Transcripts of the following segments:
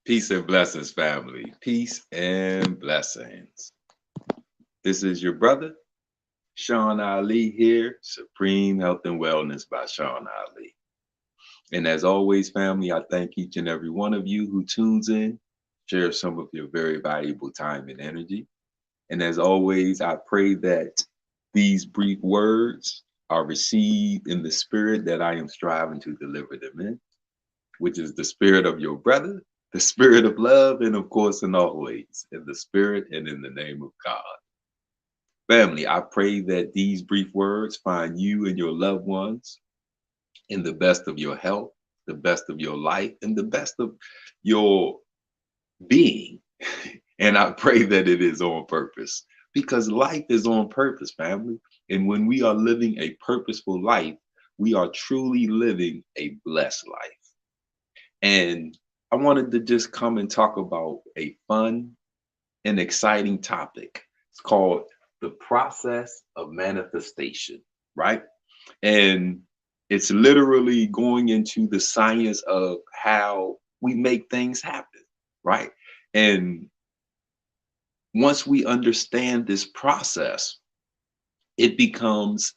Peace and blessings, family. Peace and blessings. This is your brother, Sean Ali here, Supreme Health and Wellness by Sean Ali. And as always, family, I thank each and every one of you who tunes in, shares some of your very valuable time and energy. And as always, I pray that these brief words are received in the spirit that I am striving to deliver them in, which is the spirit of your brother, the spirit of love, and of course, and always, in the spirit and in the name of God. Family, I pray that these brief words find you and your loved ones in the best of your health, the best of your life, and the best of your being. And I pray that it is on purpose, because life is on purpose, family. And when we are living a purposeful life, we are truly living a blessed life. And I wanted to just come and talk about a fun and exciting topic. It's called the process of manifestation, right? And it's literally going into the science of how we make things happen, right? And once we understand this process, it becomes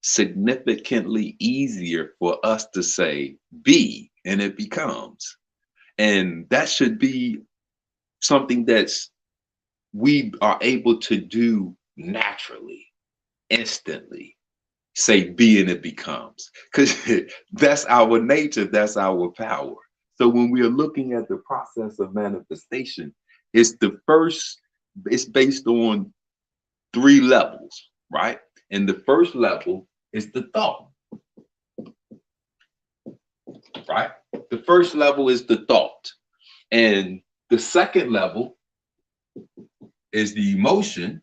significantly easier for us to say be, and it becomes. And that should be something that's we are able to do naturally, instantly. Say be and it becomes, because that's our nature, that's our power. So when we are looking at the process of manifestation, it's based on 3 levels, right? And the first level is the thought, right? The first level is the thought. And the second level is the emotion,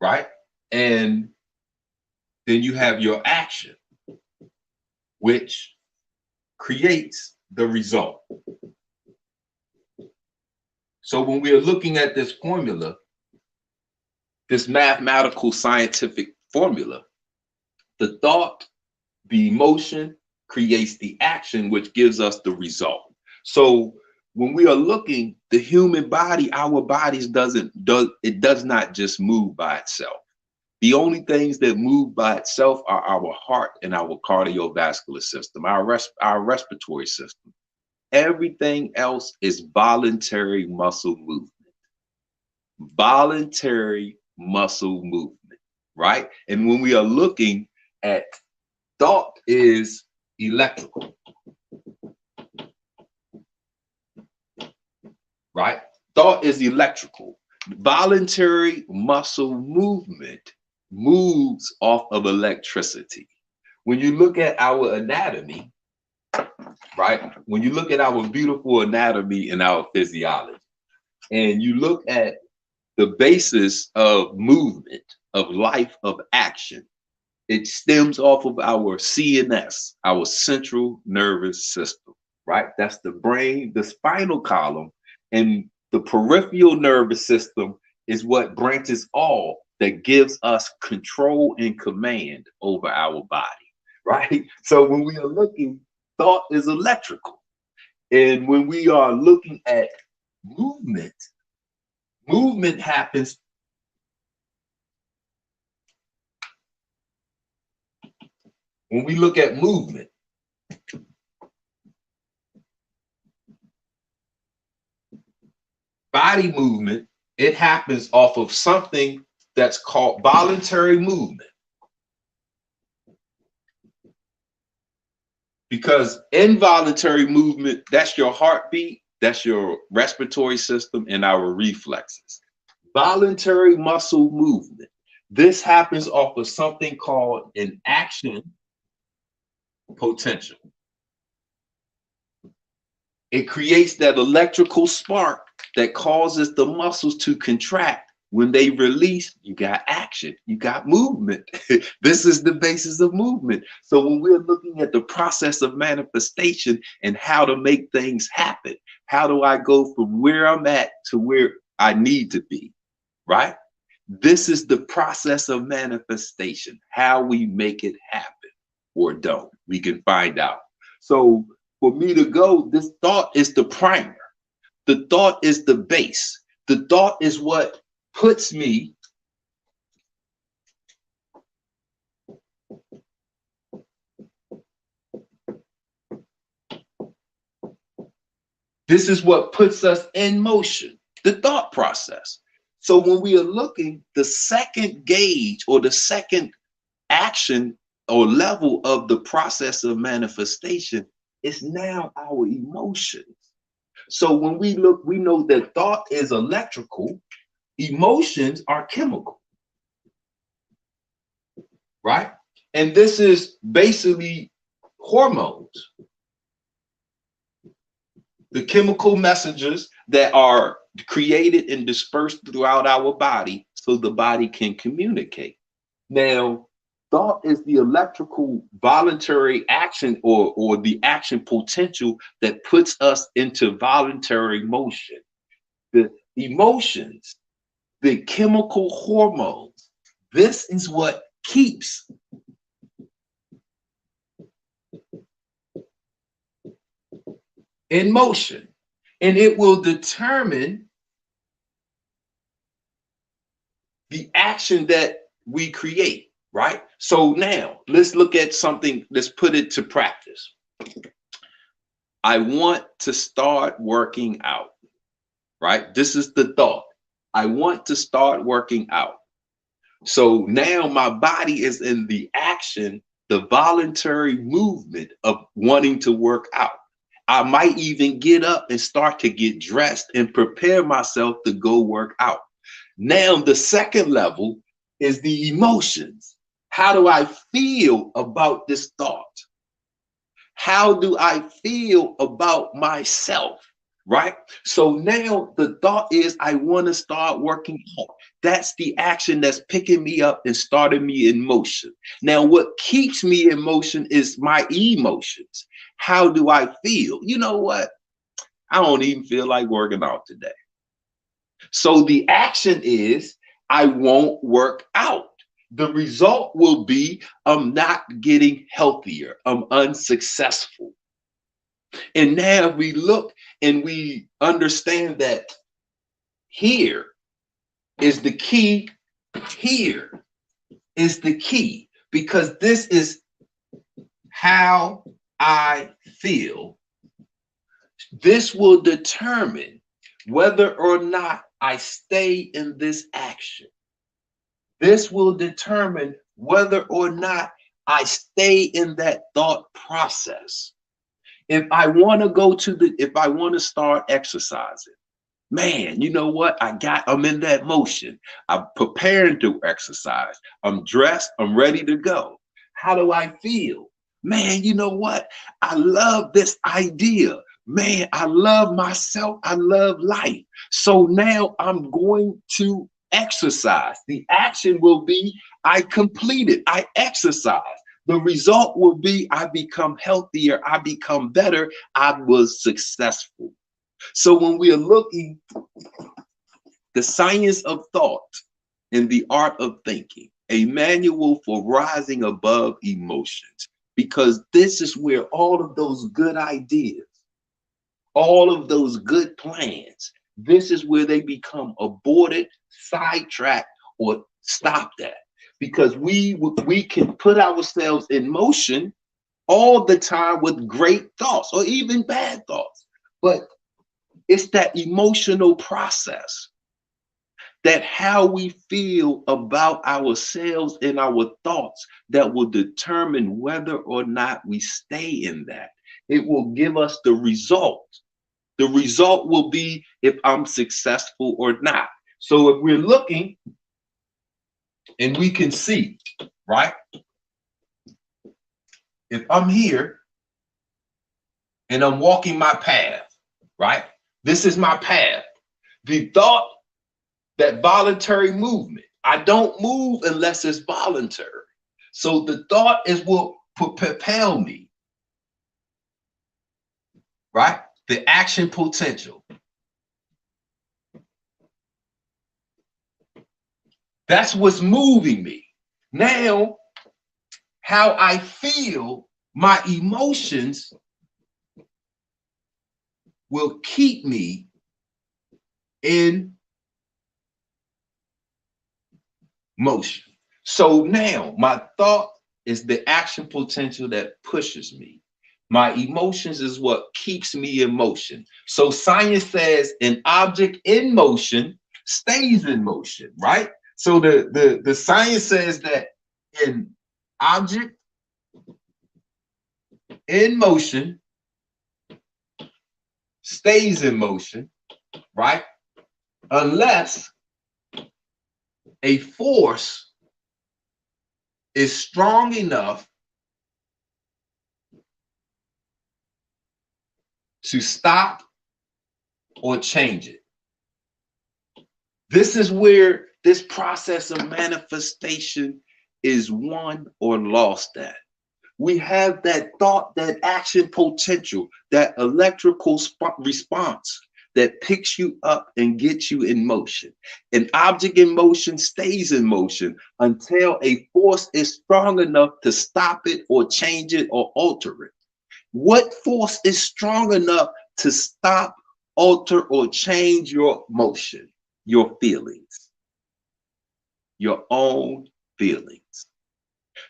right? And then you have your action, which creates the result. So when we are looking at this formula, this mathematical scientific formula, the thought, the emotion creates the action, which gives us the result. So when we are looking, the human body, our bodies does not just move by itself. The only things that move by itself are our heart and our cardiovascular system, our respiratory system. Everything else is voluntary muscle movement. Voluntary muscle movement, right? And when we are looking at thought is electrical, right? Thought is electrical. Voluntary muscle movement moves off of electricity. When you look at our anatomy, right? When you look at our beautiful anatomy and our physiology, and you look at the basis of movement, of life, of action, it stems off of our CNS, our central nervous system, right? That's the brain, the spinal column, and the peripheral nervous system is what branches all that gives us control and command over our body, right? So when we are looking, thought is electrical. And when we are looking at movement, movement happens when we look at movement. Body movement, it happens off of something that's called voluntary movement. Because involuntary movement, that's your heartbeat, that's your respiratory system, and our reflexes. Voluntary muscle movement, this happens off of something called an action potential. It creates that electrical spark that causes the muscles to contract. When they release, you got action, you got movement. This is the basis of movement. So when we're looking at the process of manifestation and how to make things happen, how do I go from where I'm at to where I need to be, right? This is the process of manifestation, how we make it happen or don't. We can find out. So for me to go, this thought is the primer. The thought is the base. The thought is what puts me this is what puts us in motion, the thought process. So when we are looking, the second gauge or the second action or level of the process of manifestation is now our emotions. So when we look, we know that thought is electrical, emotions are chemical, right? And this is basically hormones, the chemical messengers that are created and dispersed throughout our body so the body can communicate. Now, thought is the electrical voluntary action or the action potential that puts us into voluntary motion. The emotions, the chemical hormones, this is what keeps in motion, and it will determine the action that we create, right? So now let's look at something, let's put it to practice. I want to start working out, right? This is the thought. I want to start working out. So now my body is in the action, the voluntary movement of wanting to work out. I might even get up and start to get dressed and prepare myself to go work out. Now, the second level is the emotions. How do I feel about this thought? How do I feel about myself? Right? So now the thought is I want to start working out. That's the action that's picking me up and starting me in motion. Now, what keeps me in motion is my emotions. How do I feel? You know what? I don't even feel like working out today. So the action is I won't work out. The result will be I'm not getting healthier. I'm unsuccessful. And now we look and we understand that here is the key. Here is the key, because this is how I feel. This will determine whether or not I stay in this action. This will determine whether or not I stay in that thought process. If I want to start exercising, man, you know what? I'm in that motion. I'm preparing to exercise. I'm dressed. I'm ready to go. How do I feel? Man, you know what? I love this idea. Man, I love myself. I love life. So now I'm going to exercise. The action will be I complete it. I exercise. The result will be I become healthier. I become better. I was successful. So when we are looking, the science of thought and the art of thinking, a manual for rising above emotions, because this is where all of those good ideas, all of those good plans, this is where they become aborted, sidetracked, or stopped at. Because we can put ourselves in motion all the time with great thoughts or even bad thoughts. But it's that emotional process, that how we feel about ourselves and our thoughts, that will determine whether or not we stay in that. It will give us the result. The result will be if I'm successful or not. So if we're looking and we can see, right? If I'm here and I'm walking my path, right? This is my path. The thought, that voluntary movement, I don't move unless it's voluntary. So the thought is what propel me, right? The action potential. That's what's moving me. Now, how I feel, my emotions will keep me in motion. So now my thought is the action potential that pushes me. My emotions is what keeps me in motion. So science says an object in motion stays in motion, right? So the science says that an object in motion stays in motion, right? Unless a force is strong enough to stop or change it. This is where this process of manifestation is won or lost at. We have that thought, that action potential, that electrical response that picks you up and gets you in motion. An object in motion stays in motion until a force is strong enough to stop it or change it or alter it. What force is strong enough to stop, alter, or change your motion? Your feelings, your own feelings.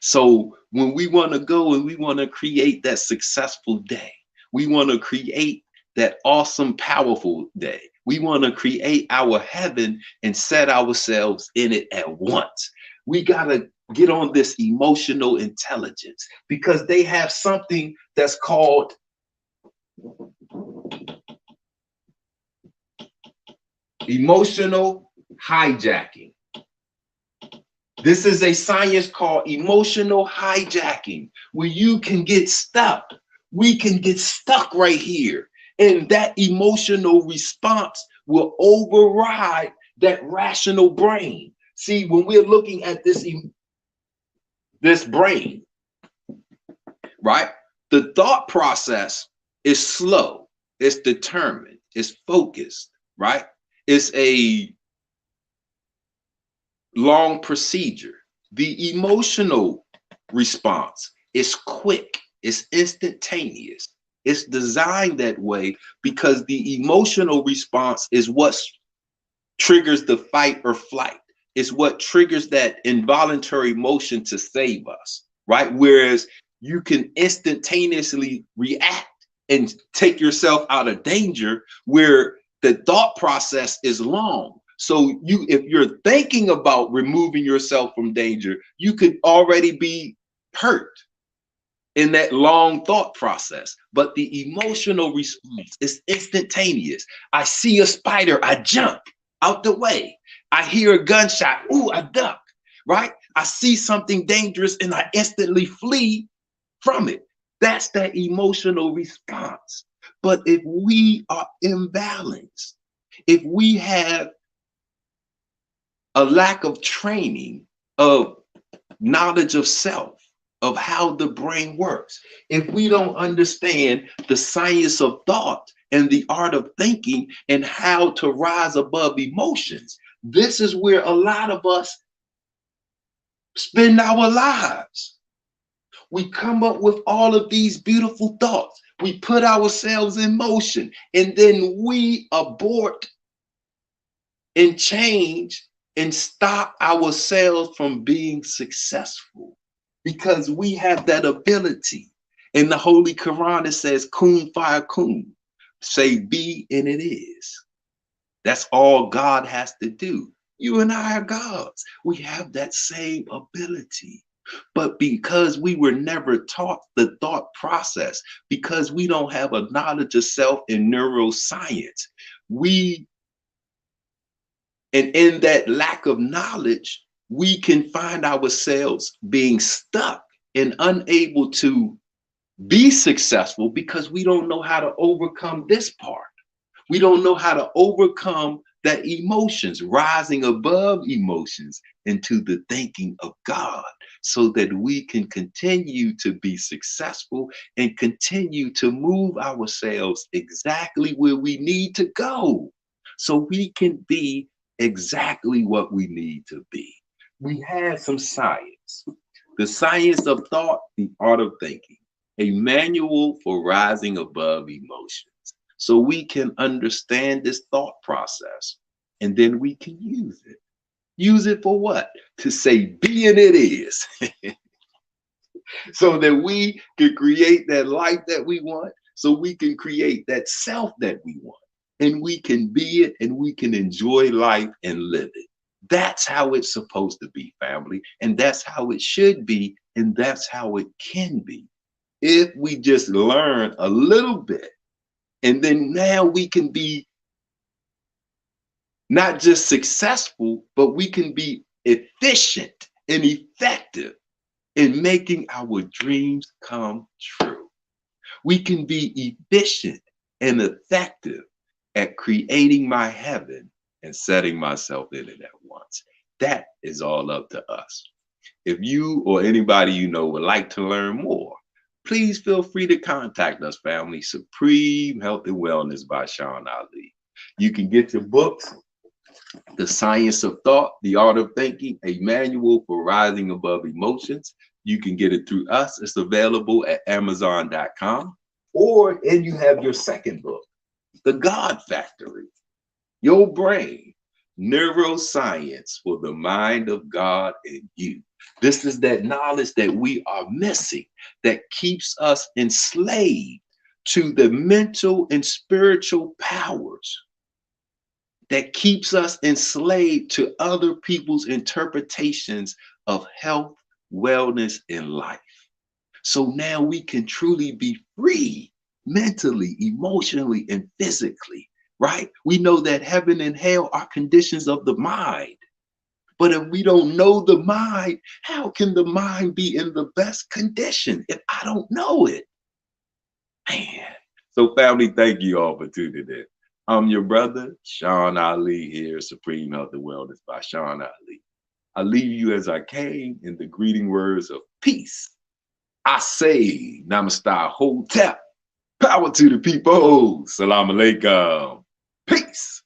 So when we want to go and we want to create that successful day, we want to create that awesome, powerful day. We want to create our heaven and set ourselves in it at once. We got to get on this emotional intelligence because they have something that's called emotional hijacking. This is a science called emotional hijacking, where you can get stuck. We can get stuck right here. And that emotional response will override that rational brain. See, when we're looking at this brain, right? The thought process is slow, it's determined, it's focused, right? It's a long procedure. The emotional response is quick, it's instantaneous. It's designed that way because the emotional response is what triggers the fight or flight. It's what triggers that involuntary motion to save us, right? Whereas you can instantaneously react and take yourself out of danger, where the thought process is long. So if you're thinking about removing yourself from danger, you could already be hurt in that long thought process. But the emotional response is instantaneous. I see a spider, I jump out the way. I hear a gunshot, ooh, I duck, right? I see something dangerous and I instantly flee from it. That's that emotional response. But if we are imbalanced, if we have a lack of training, of knowledge of self, of how the brain works, if we don't understand the science of thought and the art of thinking and how to rise above emotions, this is where a lot of us spend our lives. We come up with all of these beautiful thoughts. We put ourselves in motion, and then we abort and change and stop ourselves from being successful because we have that ability. In the Holy Quran, it says, kun fayakun, say be and it is. That's all God has to do. You and I are gods. We have that same ability. But because we were never taught the thought process, because we don't have a knowledge of self in neuroscience, and in that lack of knowledge, we can find ourselves being stuck and unable to be successful because we don't know how to overcome this part. We don't know how to overcome that emotions, rising above emotions into the thinking of God, so that we can continue to be successful and continue to move ourselves exactly where we need to go, so we can be exactly what we need to be. We have some science, the science of thought, the art of thinking, a manual for rising above emotions, so we can understand this thought process. and then we can use it. Use it for what? To say, be and it is. So that we can create that life that we want, so we can create that self that we want, and we can be it, and we can enjoy life and live it. That's how it's supposed to be, family, and that's how it should be, and that's how it can be. If we just learn a little bit, and then now we can be not just successful, but we can be efficient and effective in making our dreams come true. We can be efficient and effective at creating my heaven and setting myself in it at once. That is all up to us. If you or anybody you know would like to learn more, please feel free to contact us, family. Supreme Health and Wellness by Sean Ali. You can get your books, The Science of Thought, The Art of Thinking, a manual for rising above emotions. You can get it through us. It's available at Amazon.com. And you have your second book, The God Factory, Your Brain, Neuroscience for the Mind of God and You. This is that knowledge that we are missing that keeps us enslaved to the mental and spiritual powers, that keeps us enslaved to other people's interpretations of health, wellness, and life. So now we can truly be free mentally, emotionally, and physically, right? We know that heaven and hell are conditions of the mind. But if we don't know the mind, how can the mind be in the best condition if I don't know it? Man. So family, thank you all for tuning in. I'm your brother, Sean Ali here, Supreme Health and Wellness by Sean Ali. I leave you as I came in the greeting words of peace. I say, Namaste Hotep. Power to the people. Salam alaikum. Peace.